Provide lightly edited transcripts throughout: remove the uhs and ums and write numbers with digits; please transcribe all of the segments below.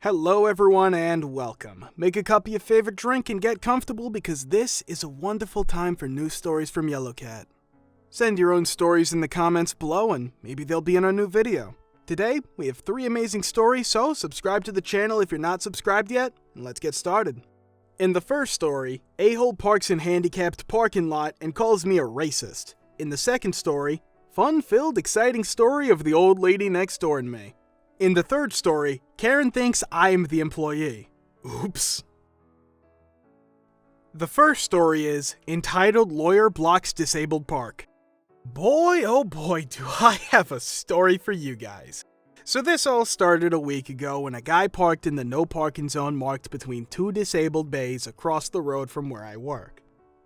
Hello everyone and welcome. Make a cup of your favorite drink and get comfortable because this is a wonderful time for news stories from Yellowcat. Send your own stories in the comments below and maybe they'll be in our new video. Today, we have 3 amazing stories, so subscribe to the channel if you're not subscribed yet, and let's get started. In the first story, a-hole parks in handicapped parking lot and calls me a racist. In the second story, fun-filled, exciting story of the old lady next door and me. In the third story, Karen thinks I'm the employee. Oops. The first story is entitled Lawyer Blocks Disabled Park. Boy, oh boy, do I have a story for you guys. So this all started a week ago when a guy parked in the no parking zone marked between 2 disabled bays across the road from where I work.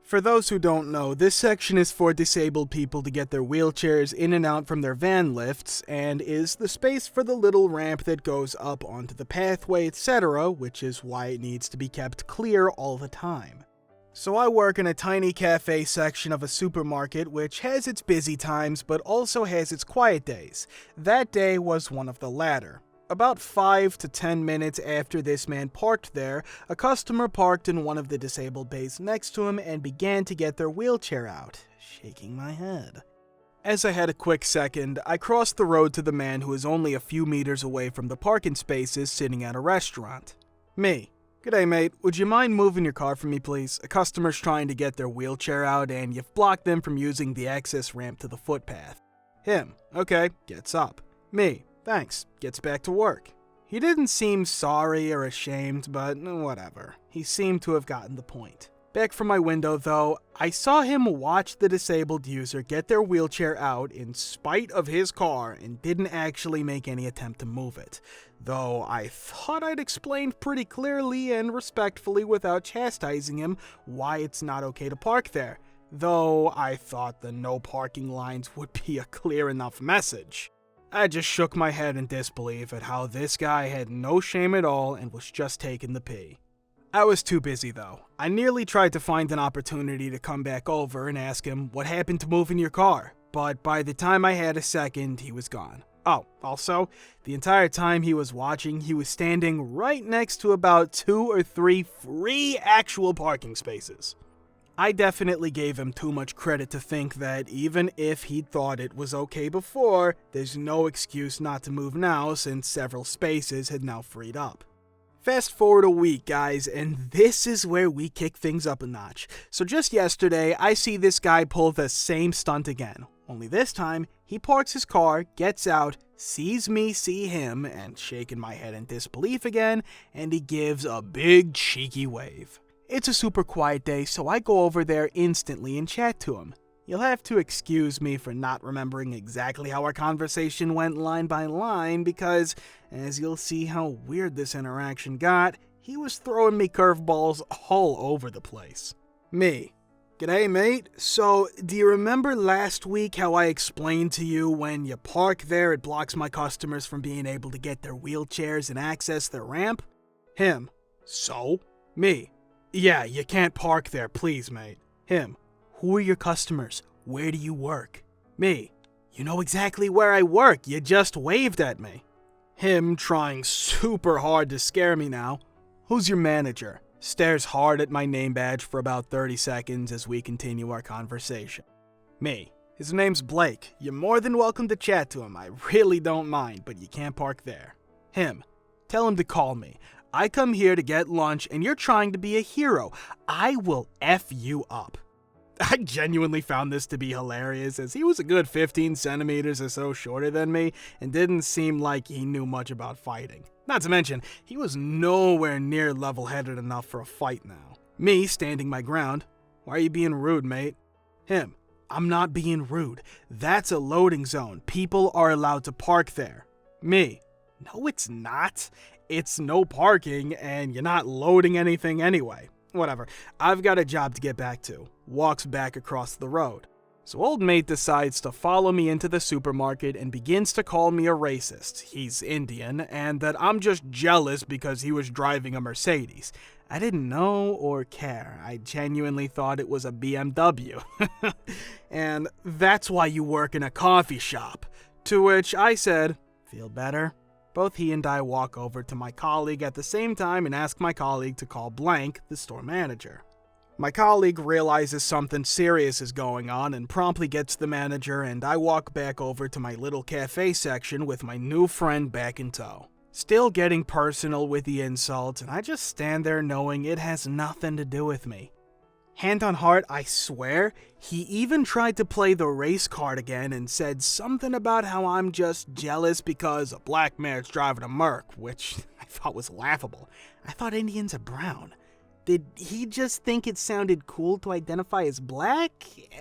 For those who don't know, this section is for disabled people to get their wheelchairs in and out from their van lifts, and is the space for the little ramp that goes up onto the pathway, etc., which is why it needs to be kept clear all the time. So I work in a tiny cafe section of a supermarket which has its busy times but also has its quiet days. That day was one of the latter. About 5 to 10 minutes after this man parked there, a customer parked in one of the disabled bays next to him and began to get their wheelchair out, shaking my head. As I had a quick second, I crossed the road to the man who was only a few meters away from the parking spaces sitting at a restaurant. Me. G'day mate, would you mind moving your car for me please? A customer's trying to get their wheelchair out and you've blocked them from using the access ramp to the footpath. Him. Okay, gets up. Me. Thanks. Gets back to work. He didn't seem sorry or ashamed, but whatever. He seemed to have gotten the point. Back from my window, though, I saw him watch the disabled user get their wheelchair out in spite of his car and didn't actually make any attempt to move it. Though I thought I'd explained pretty clearly and respectfully without chastising him why it's not okay to park there. Though I thought the no parking lines would be a clear enough message. I just shook my head in disbelief at how this guy had no shame at all and was just taking the pee. I was too busy though. I nearly tried to find an opportunity to come back over and ask him what happened to moving your car, but by the time I had a second, he was gone. Oh, also, the entire time he was watching, he was standing right next to about 2 or 3 free actual parking spaces. I definitely gave him too much credit to think that even if he'd thought it was okay before, there's no excuse not to move now since several spaces had now freed up. Fast forward a week, guys, and this is where we kick things up a notch. So just yesterday, I see this guy pull the same stunt again. Only this time, he parks his car, gets out, sees me see him, and shaking my head in disbelief again, and he gives a big cheeky wave. It's a super quiet day, so I go over there instantly and chat to him. You'll have to excuse me for not remembering exactly how our conversation went line by line because, as you'll see how weird this interaction got, he was throwing me curveballs all over the place. Me. G'day mate, so do you remember last week how I explained to you when you park there it blocks my customers from being able to get their wheelchairs and access their ramp? Him. So? Me. Yeah, you can't park there, please, mate. Him. Who are your customers? Where do you work? Me. You know exactly where I work, you just waved at me. Him, trying super hard to scare me now. Who's your manager? Stares hard at my name badge for about 30 seconds as we continue our conversation. Me. His name's Blake. You're more than welcome to chat to him, I really don't mind, but you can't park there. Him. Tell him to call me. I come here to get lunch and you're trying to be a hero. I will F you up. I genuinely found this to be hilarious as he was a good 15 centimeters or so shorter than me and didn't seem like he knew much about fighting. Not to mention, he was nowhere near level-headed enough for a fight now. Me standing my ground. Why are you being rude, mate? Him. I'm not being rude. That's a loading zone. People are allowed to park there. Me. No, it's not. It's no parking, and you're not loading anything anyway. Whatever, I've got a job to get back to. Walks back across the road. So old mate decides to follow me into the supermarket and begins to call me a racist. He's Indian, and that I'm just jealous because he was driving a Mercedes. I didn't know or care. I genuinely thought it was a BMW. And that's why you work in a coffee shop. To which I said, feel better? Both he and I walk over to my colleague at the same time and ask my colleague to call blank, the store manager. My colleague realizes something serious is going on and promptly gets the manager, and I walk back over to my little cafe section with my new friend back in tow. Still getting personal with the insults, and I just stand there knowing it has nothing to do with me. Hand on heart, I swear, he even tried to play the race card again and said something about how I'm just jealous because a black man's driving a Merc, which I thought was laughable. I thought Indians are brown. Did he just think it sounded cool to identify as black?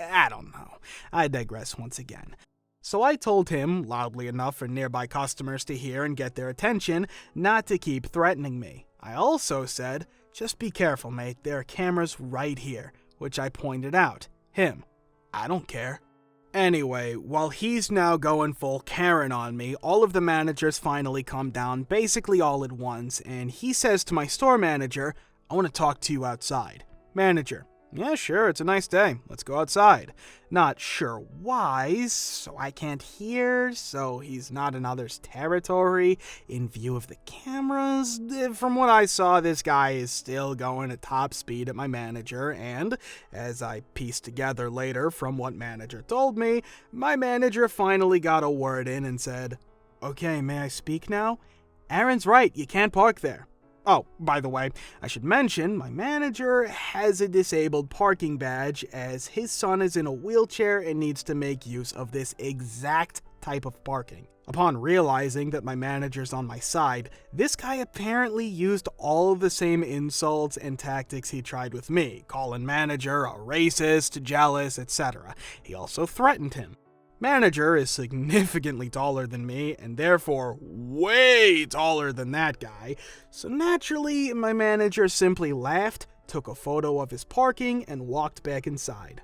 I don't know. I digress once again. So I told him, loudly enough for nearby customers to hear and get their attention, not to keep threatening me. I also said, just be careful, mate, there are cameras right here, which I pointed out. Him. I don't care. Anyway, while he's now going full Karen on me, all of the managers finally come down, basically all at once, and he says to my store manager, I want to talk to you outside. Manager, yeah, sure, it's a nice day. Let's go outside. Not sure why, so I can't hear, so he's not in others' territory, in view of the cameras. From what I saw, this guy is still going at top speed at my manager, and, as I pieced together later from what manager told me, my manager finally got a word in and said, Okay, may I speak now? Aaron's right, you can't park there. Oh, by the way, I should mention, my manager has a disabled parking badge as his son is in a wheelchair and needs to make use of this exact type of parking. Upon realizing that my manager's on my side, this guy apparently used all of the same insults and tactics he tried with me, calling manager a racist, jealous, etc. He also threatened him. Manager is significantly taller than me, and therefore way taller than that guy, so naturally my manager simply laughed, took a photo of his parking, and walked back inside.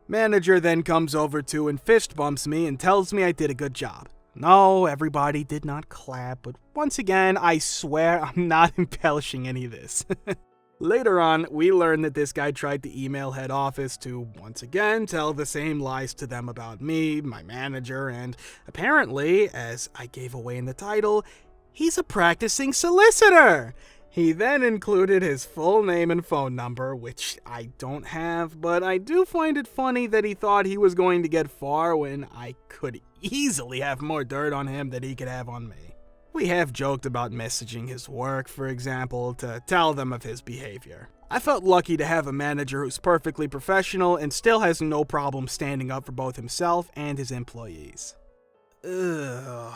Manager then comes over to and fist bumps me and tells me I did a good job. No, everybody did not clap, but once again, I swear I'm not embellishing any of this. Later on, we learned that this guy tried to email head office to, once again, tell the same lies to them about me, my manager, and apparently, as I gave away in the title, he's a practicing solicitor! He then included his full name and phone number, which I don't have, but I do find it funny that he thought he was going to get far when I could easily have more dirt on him than he could have on me. We have joked about messaging his work, for example, to tell them of his behavior. I felt lucky to have a manager who's perfectly professional and still has no problem standing up for both himself and his employees. Ugh,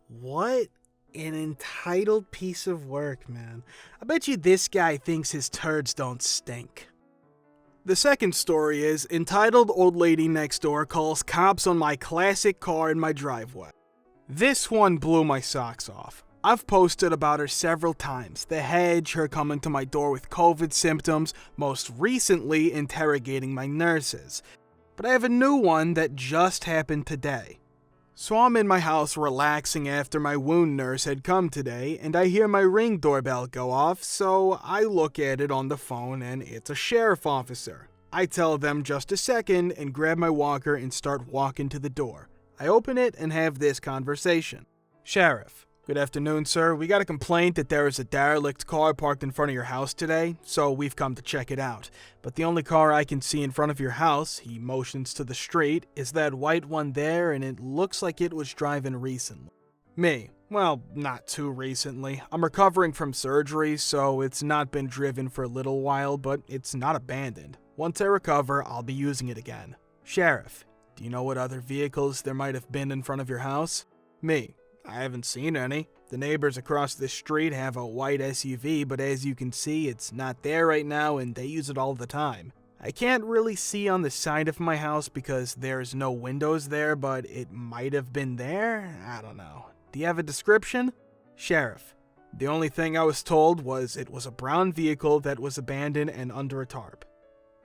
what an entitled piece of work, man. I bet you this guy thinks his turds don't stink. The second story is, entitled Old Lady Next Door Calls Cops on My Classic Car in My Driveway. This one blew my socks off. I've posted about her several times. The hedge, her coming to my door with COVID symptoms, most recently interrogating my nurses. But I have a new one that just happened today. So I'm in my house relaxing after my wound nurse had come today, and I hear my Ring doorbell go off, so I look at it on the phone and it's a sheriff officer. I tell them just a second and grab my walker and start walking to the door. I open it and have this conversation. Sheriff, good afternoon, sir. We got a complaint that there is a derelict car parked in front of your house today, so we've come to check it out. But the only car I can see in front of your house, he motions to the street, is that white one there, and it looks like it was driving recently. Me. Well, not too recently. I'm recovering from surgery, so it's not been driven for a little while, but it's not abandoned. Once I recover, I'll be using it again. Sheriff, do you know what other vehicles there might have been in front of your house? Me. I haven't seen any. The neighbors across the street have a white SUV, but as you can see, it's not there right now and they use it all the time. I can't really see on the side of my house because there's no windows there, but it might have been there? I don't know. Do you have a description? Sheriff, the only thing I was told was it was a brown vehicle that was abandoned and under a tarp.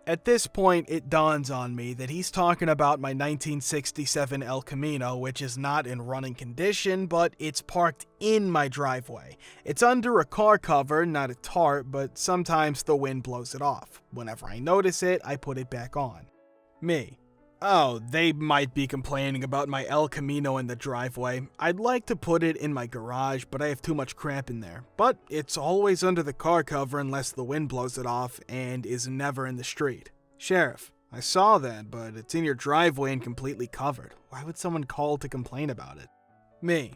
At this point, it dawns on me that he's talking about my 1967 El Camino, which is not in running condition, but it's parked in my driveway. It's under a car cover, not a tarp, but sometimes the wind blows it off. Whenever I notice it, I put it back on. Me. Oh, they might be complaining about my El Camino in the driveway. I'd like to put it in my garage, but I have too much crap in there. But it's always under the car cover unless the wind blows it off and is never in the street. Sheriff, I saw that, but it's in your driveway and completely covered. Why would someone call to complain about it? Me.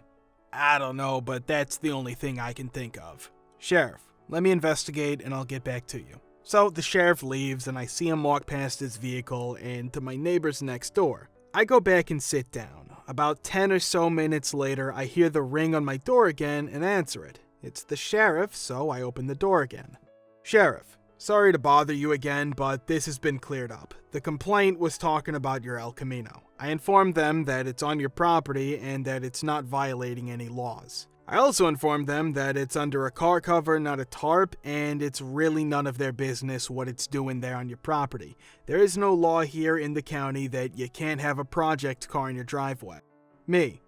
I don't know, but that's the only thing I can think of. Sheriff, let me investigate and I'll get back to you. So the sheriff leaves and I see him walk past his vehicle and to my neighbors next door. I go back and sit down. About 10 or so minutes later, I hear the ring on my door again and answer it. It's the sheriff, so I open the door again. Sheriff, sorry to bother you again, but this has been cleared up. The complaint was talking about your El Camino. I informed them that it's on your property and that it's not violating any laws. I also informed them that it's under a car cover, not a tarp, and it's really none of their business what it's doing there on your property. There is no law here in the county that you can't have a project car in your driveway. Me.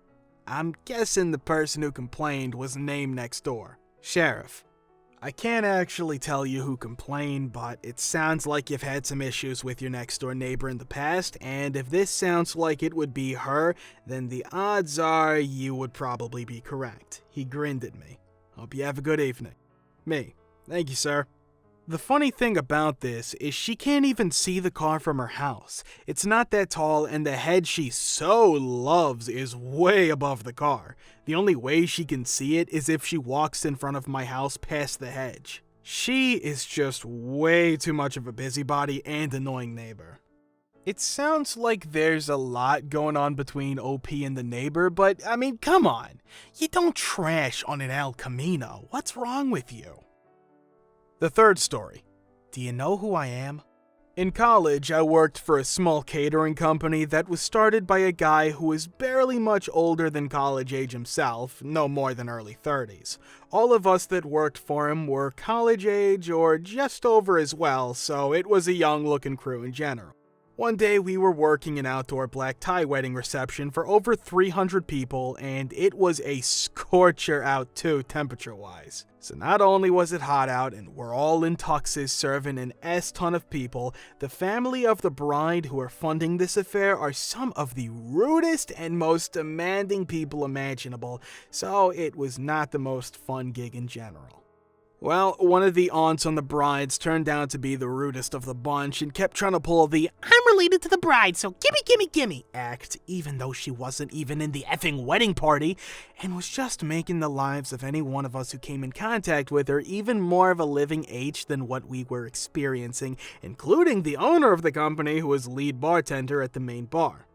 I'm guessing the person who complained was named next door. Sheriff. I can't actually tell you who complained, but it sounds like you've had some issues with your next door neighbor in the past, and if this sounds like it would be her, then the odds are you would probably be correct. He grinned at me. Hope you have a good evening. Me. Thank you, sir. The funny thing about this is she can't even see the car from her house. It's not that tall, and the hedge she so loves is way above the car. The only way she can see it is if she walks in front of my house past the hedge. She is just way too much of a busybody and annoying neighbor. It sounds like there's a lot going on between OP and the neighbor, but I mean, come on. You don't trash on an El Camino. What's wrong with you? The third story. Do you know who I am? In college, I worked for a small catering company that was started by a guy who was barely much older than college age himself, no more than early 30s. All of us that worked for him were college age or just over as well, so it was a young-looking crew in general. One day we were working an outdoor black tie wedding reception for over 300 people, and it was a scorcher out too, temperature-wise. So not only was it hot out and we're all in tuxes serving an S-ton of people, the family of the bride who are funding this affair are some of the rudest and most demanding people imaginable, so it was not the most fun gig in general. Well, one of the aunts on the brides turned out to be the rudest of the bunch and kept trying to pull the "I'm related to the bride, so gimme" act, even though she wasn't even in the effing wedding party, and was just making the lives of any one of us who came in contact with her even more of a living H than what we were experiencing, including the owner of the company who was lead bartender at the main bar.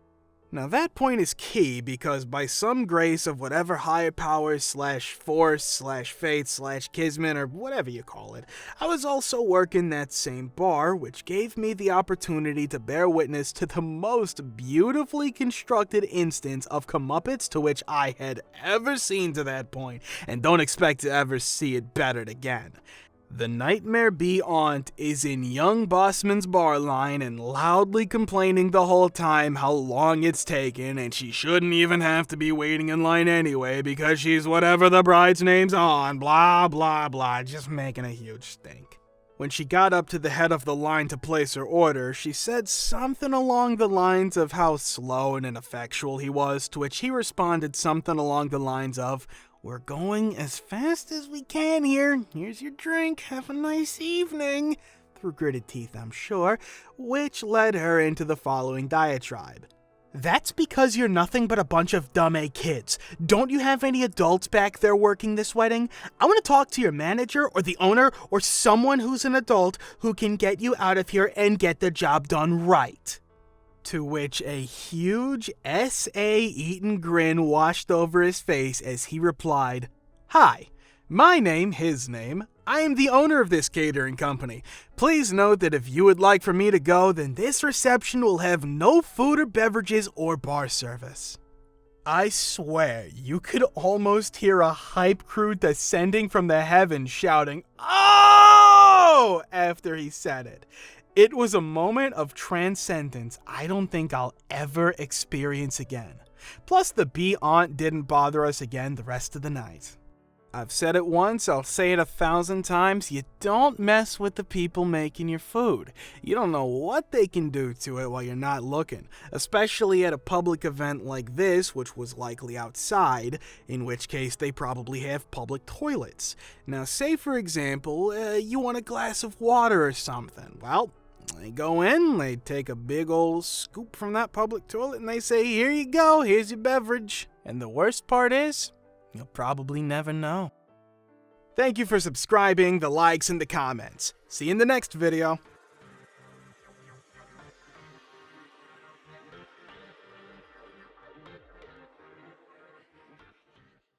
Now that point is key because by some grace of whatever higher power / force / fate / kismet or whatever you call it, I was also working that same bar, which gave me the opportunity to bear witness to the most beautifully constructed instance of comeuppance to which I had ever seen to that point, and don't expect to ever see it bettered again. The nightmare bee aunt is in young Bossman's bar line and loudly complaining the whole time how long it's taken and she shouldn't even have to be waiting in line anyway because she's whatever the bride's name's on, blah blah blah, just making a huge stink. When she got up to the head of the line to place her order, she said something along the lines of how slow and ineffectual he was, to which he responded something along the lines of, "We're going as fast as we can here. Here's your drink. Have a nice evening." Through gritted teeth, I'm sure, which led her into the following diatribe. "That's because you're nothing but a bunch of dumb A kids. Don't you have any adults back there working this wedding? I want to talk to your manager or the owner or someone who's an adult who can get you out of here and get the job done right." To which a huge S.A. Eaton grin washed over his face as he replied, "Hi, my name, his name. I am the owner of this catering company. Please note that if you would like for me to go, then this reception will have no food or beverages or bar service." I swear, you could almost hear a hype crew descending from the heavens shouting, "Oh!" after he said it. It was a moment of transcendence I don't think I'll ever experience again. Plus, the bee aunt didn't bother us again the rest of the night. I've said it once, I'll say it 1,000 times, you don't mess with the people making your food. You don't know what they can do to it while you're not looking, especially at a public event like this, which was likely outside, in which case they probably have public toilets. Now say for example, you want a glass of water or something. Well, they go in, they take a big old scoop from that public toilet, and they say, here you go, here's your beverage. And the worst part is, you'll probably never know. Thank you for subscribing, the likes, and the comments. See you in the next video.